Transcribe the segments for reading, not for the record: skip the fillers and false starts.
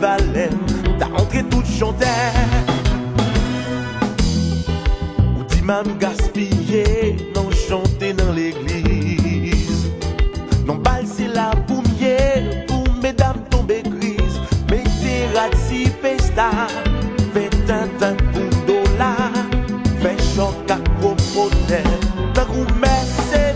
valait, t'as rentré toute chanteur. Ou dit même gaspillé, non chanter dans l'église. Non bal c'est la poumier, pour mesdames tomber grise. Mettez radis pesta, fait un pour dollar. Fait choc à crocodile, d'un coup mercenaire.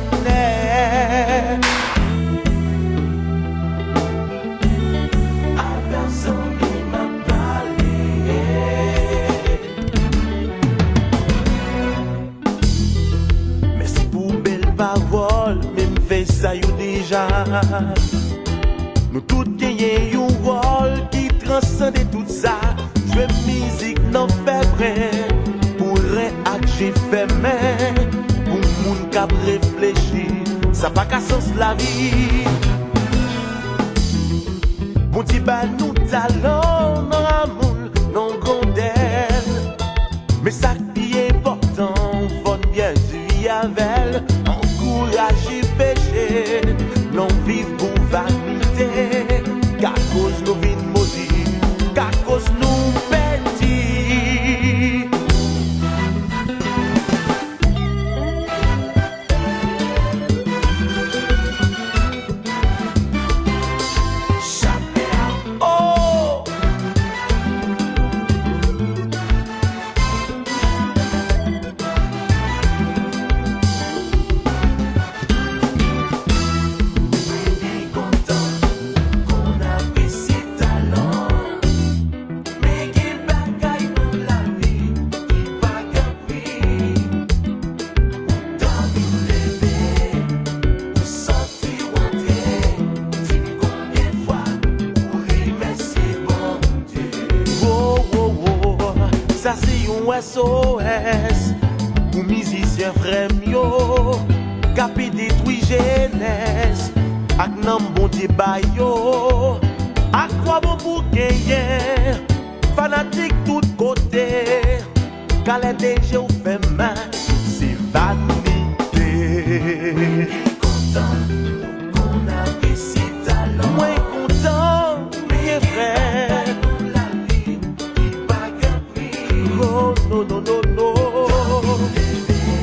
Parole, même fait ça you déjà. Nous tous gagnons un rôle qui transcende tout ça. Jouer musique non fait vrai. Pour rien que j'ai fait mais pour moun cap réfléchir, ça pas qu'à sens la vie. Bon ti ba nous talent non amour, non grandelle. Mais ça qui est important, faut bien vivre avec. Encourager péché, non vivre pour vanité, car cause nous vîmes maudits, car cause nous petits. Oh! Ça c'est un SOS pour musiciens frères mio capé détruit jeunesse ak nan bon débat yo ak quoi bon pour gagner fanatique tout côté calé déjà ou fait main c'est vanité content qu'on a ici talent moins content mes frères. Oh, non, non, non, non.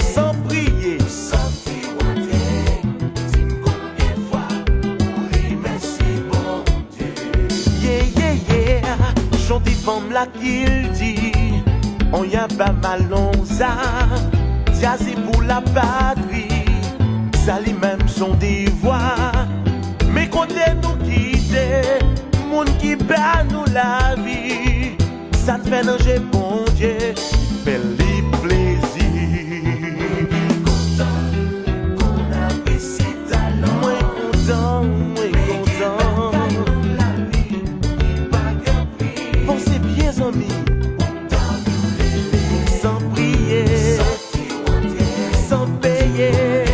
Sans prier, sans prier, dis combien de fois pour remercier bon Dieu. Yeah, yeah, yeah. Chanter femme là qu'il dit, on y a pas mal on ça. Jazzy pour la patrie, ça lui même son devoir. Mais côté nous quitter, monde qui bat nous la vie. Ça te fait danger, bon Dieu, fais les plaisirs. Content qu'on a ici talent. Moins content, moins content. La vie qui pas gagner. Pensez bien, amis. Sans prier, sans payer.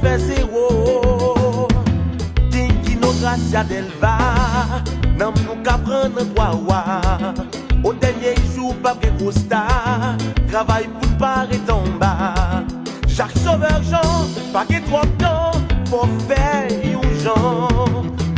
fait zéro. Qui nos gracia del va, n'am nous qu'à prendre quoi. Au dernier jour, pas de constat, travail pour ne pas retomber. Chaque sauveur Jean, pas que trop de temps, pour faire urgent.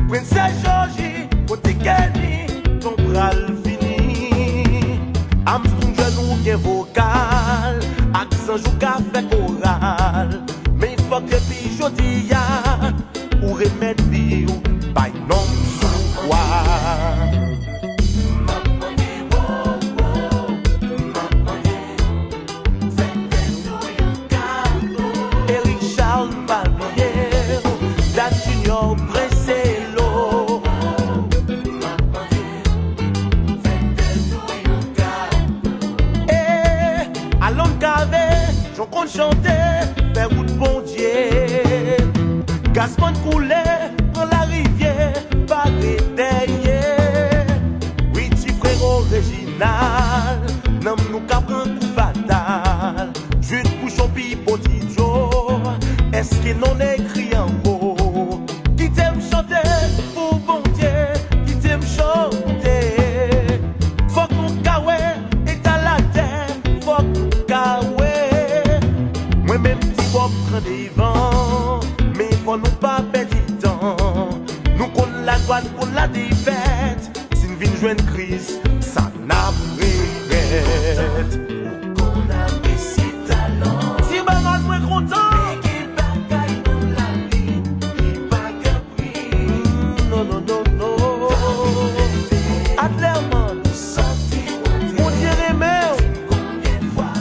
Princesse Georgie, côté Kenny, ton bral fini. Armstrong genou qui est vocal, accent joue café choral. Mais il faut que puis jodi ya, ou remettre vie ou pas non sous quoi. Eric Charles Malvier, Dan Junior Bressello. Et allons caver, j'en compte chanter, faire route bon Dieu. Gaspard coulait dans la rivière, pas derrière. Oui, petit frère original, n'aime nous qu'à prendre coup fatal. Jude bouchon pi petit jour, est-ce que non écrit en haut? Qui t'aime chanter pour bon Dieu, qui t'aime chanter. Faut qu'on kawe est à la terre, faut qu'on kawe. Moi-même, petit bob prend des vents. Faut nous pas perdre du temps. Nous qu'on la douane, qu'on la défaite. Si nous venons jouer une crise, ça n'a regrette. Qu'on apprécie talent. Si baron moins content. Mais qui bagaille dans la vie, qui bagaille prix. Non, non, non, non. Adlerman, on dirait même. Combien de fois,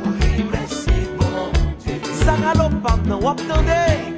pour remercier bon Dieu. Sarah Lopam, non, attendez.